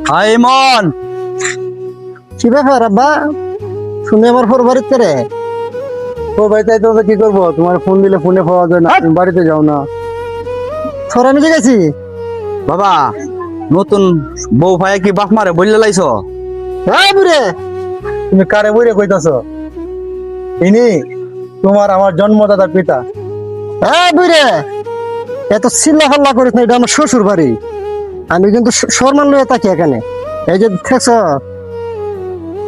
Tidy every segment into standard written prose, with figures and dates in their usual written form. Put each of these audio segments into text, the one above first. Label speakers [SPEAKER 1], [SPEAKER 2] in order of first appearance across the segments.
[SPEAKER 1] High মন,
[SPEAKER 2] কি ব্যাপার আব্বা? শুনে আমার ফোর বাড়িতে করে
[SPEAKER 3] ও ভাই, তাই তো কি করবো? তোমার ফোন দিলে ফোনে পাওয়া যায় না, তুমি বাড়িতে যাও না।
[SPEAKER 2] থর আমি গেছি।
[SPEAKER 1] বাবা নতুন বউ ভাই কি বাপ মারে বললে লাইছো?
[SPEAKER 2] হ্যাঁ বুড়ে,
[SPEAKER 3] তুমি কারে বইরে কইতাছ? ইনি তোমার আমার জন্মদাতা পিতা।
[SPEAKER 2] হ্যাঁ বুড়ে, এত চিল্লা ফাল্লা করিস না, এটা আমার শ্বশুর বাড়ি। আমি কিন্তু সম্মান লয়ে থাকি এখানে। এই যে দেখছ,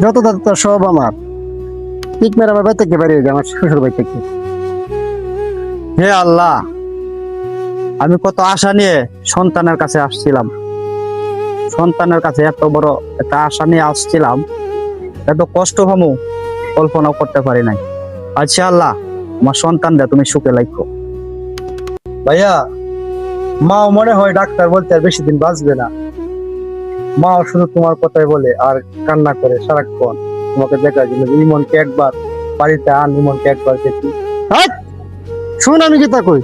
[SPEAKER 2] যত দাদা সব আমার পিক মেরে আমার বাড়ি থেকে বেরিয়ে যায়, আমার শ্বশুর বাড়ি থেকে।
[SPEAKER 1] হে আল্লাহ, আমি কত আশা নিয়ে সন্তানের কাছে আসছিলাম, সন্তানের কাছে এত বড় একটা আশা নিয়ে আসছিলাম, এত কষ্ট পামু কল্পনাও করতে পারি নাই। আচ্ছা আল্লাহ, আমার সন্তানরা তুমি সুখে লাইখো।
[SPEAKER 3] ভাইয়া, মাও মনে হয় ডাক্তার বলতে আর বেশি দিন বাঁচবে না। মাও শুধু তোমার কথাই বলে আর কান্না করে সারাক্ষণ তোমাকে দেখার জন্য। ইমনকে একবার বাড়িতে আন, ইমনকে একবার দেখি।
[SPEAKER 2] হাট! শুন, আমি কি তা কই,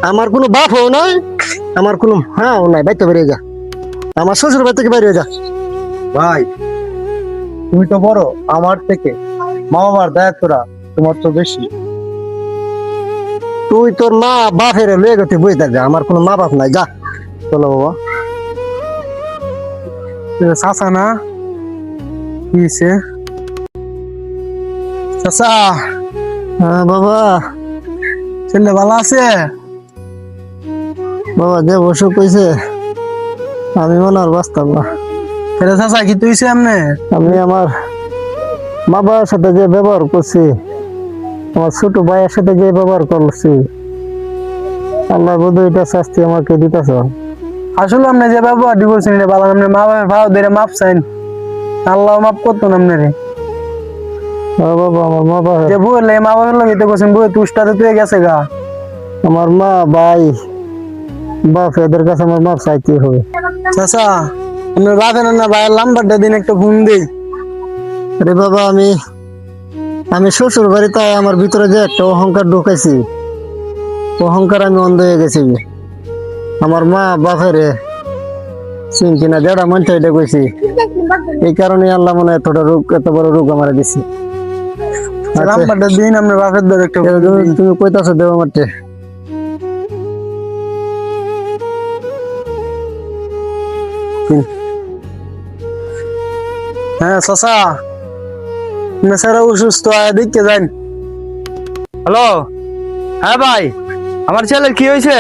[SPEAKER 2] আমার কোনো বাপও নাই, আমার কোনো হ্যাঁ নাই, বাইতে বেরিয়ে যা, আমার শ্বশুর বাড়ি থেকে বেরিয়ে যা।
[SPEAKER 3] ভাই, তুমি তো বড় আমার থেকে, মা বাবার দায়িত্বটা তোমার তো বেশি।
[SPEAKER 2] তুই তোর মা বাপের লয়ে গেতে বই থাক, যা, আমার কোনো মা বাপ নাই, যা। চলো বাবা।
[SPEAKER 3] চাচা না কি হয়েছে? চাচা,
[SPEAKER 2] হ্যাঁ বাবা।
[SPEAKER 3] ছেলে ভালো আছে?
[SPEAKER 2] বাবা যে অসুখ হয়েছে, আমি মনে আর বাঁচতাম না।
[SPEAKER 3] ছেলে চাচা কি তুইছে এমনি?
[SPEAKER 2] আমি আমার মা বাবার সাথে যে ব্যবহার করছি, আমার ছোট ভাইয়ের সাথে যে ব্যবহার করছি, আল্লাহ বোধ এটা শাস্তি আমাকে দিতেছ।
[SPEAKER 3] আসলে আপনি যে ব্যবহার করছেন এটা ভালো। আপনি মা বাবার ভাও ধরে মাপ চাইন, আল্লাহ মাপ করতো না আপনারে।
[SPEAKER 2] বাবা, আমার মা বাবা,
[SPEAKER 3] যে বউয়ের লাগে মা বাবার লাগে তো করছেন, বউয়ের তুষ্টাতে তুই গেছে গা।
[SPEAKER 2] আমার মা ভাই বাপ, এদের কাছে আমার মাপ চাইতে হবে।
[SPEAKER 3] চাচা, আপনার বাপের না ভাইয়ের নাম্বারটা দিন, একটা ফোন দিই।
[SPEAKER 2] আরে বাবা, আমি শ্বশুর বাড়িতে আমার ভিতরে যে একটা অহংকার ঢুকাইছি, অহংকার আমি অন্ধ হয়ে গেছি। আমার মা বাপের চিনছি না, যেটা মনটা এটা কইছি, এই কারণে আল্লাহ মনে হয় এতটা রোগ, এত বড় রোগ আমার দিছি।
[SPEAKER 3] নাম্বারটা দিন আপনার বাপের ধরে একটা ফোন দিই।
[SPEAKER 2] তুমি কইতাছো দেব মাঠে?
[SPEAKER 3] হ্যাঁ চাচা, মেসারা অসুস্থ, দেখতে যান।
[SPEAKER 1] হ্যালো, হ্যাঁ ভাই, আমার ছেলের কি হয়েছে?